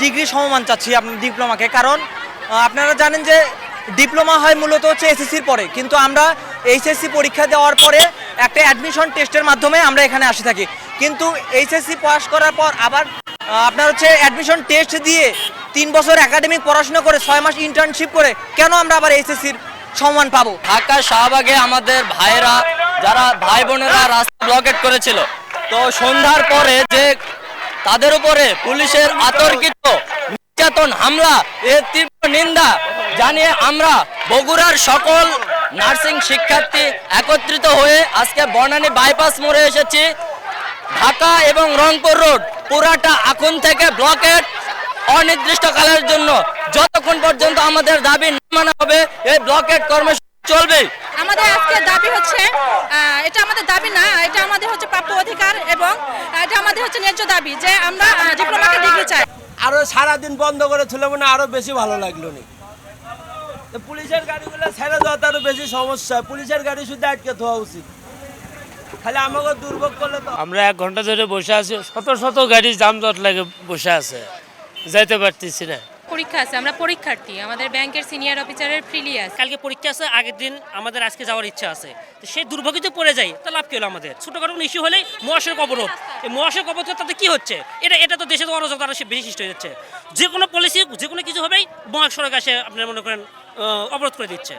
Degree সমমান চাচ্ছি আপনার ডিপ্লোমাকে, কারণ আপনারা জানেন যে ডিপ্লোমা হয় মূলত হচ্ছে এসএসসির পরে, কিন্তু আমরা এইচএসসি পরীক্ষা দেওয়ার পরে একটা অ্যাডমিশন টেস্টের মাধ্যমে আমরা এখানে আসে থাকি। কিন্তু এইচএসসি পাস করার পর আবার আপনার হচ্ছে অ্যাডমিশন টেস্ট দিয়ে 3 বছর একাডেমিক পড়াশোনা করে 6 মাস ইন্টার্নশিপ করে কেন আমরা আবার এইচএসসির সম্মান পাবো? ঢাকা শাহবাগে আমাদের ভাইরা যারা ভাই বোনেরা রাস্তা ব্লকেট করেছিল, তো সন্ধ্যার পরে যে তাদের উপরে পুলিশের আতর্কিত নির্যাতন হামলা এর তীব্র নিন্দা জানিয়ে আমরা বগুড়ার সকল নার্সিং শিক্ষার্থী একত্রিত হয়ে আজকে বনানী বাইপাস মোড়ে এসেছি। ঢাকা এবং রংপুর রোড পুরাটা এখন থেকে ব্লকেট অনির্দিষ্টকালের জন্য, যতক্ষণ পর্যন্ত আমাদের দাবি না মানা হবে এই ব্লকেট কর্মসূচি চলবে। আমাদের আজকে দাবি হচ্ছে, এটা আমাদের দাবি না, এটা আমাদের হচ্ছে প্রাপ্য অধিকার এবং এটা আমাদের হচ্ছে ন্যায্য দাবি যে আমরা ডিপ্লোমাকে ডিগ্রি চাই। আরো সারাদিন বন্ধ করে ছিল মানে আরো বেশি ভালো লাগলো নি। পুলিশের গাড়িগুলো ছেড়ে দেওয়া আরো বেশি সমস্যা, পুলিশের গাড়ি শুধু আটকে দেওয়া উচিত, খালি আমাকে দুর্ভোগ করলে তো। আমরা 1 ঘন্টা ধরে বসে আছি, শত শত গাড়ি জামজট লাগে বসে আছে, যাইতে পারতেছি না। পরীক্ষা আছে, আমরা পরীক্ষার্থী, আমাদের ব্যাংকের সিনিয়র অফিসারের ফ্রিলি আছে। কালকে পরীক্ষা আছে, আগের দিন আমাদের আজকে যাওয়ার ইচ্ছা আছে, তো সেই দুর্ভাগ্য যদি পড়ে যায় তা লাভ কি হলো আমাদের? ছোটখাটো কোনো ইস্যু হলেই মহাসড়ক অবরোধ, এই মহাসড়ক অবরোধ তাতে কি হচ্ছে? এটা তো দেশে তো অরাজকতা আরো বেশি সৃষ্টি হয়ে যাচ্ছে। যে কোনো পলিসি যে কোনো কিছু হবেই মহাসড়ক আসে আপনার মনে করেন অবরোধ করে দিচ্ছে।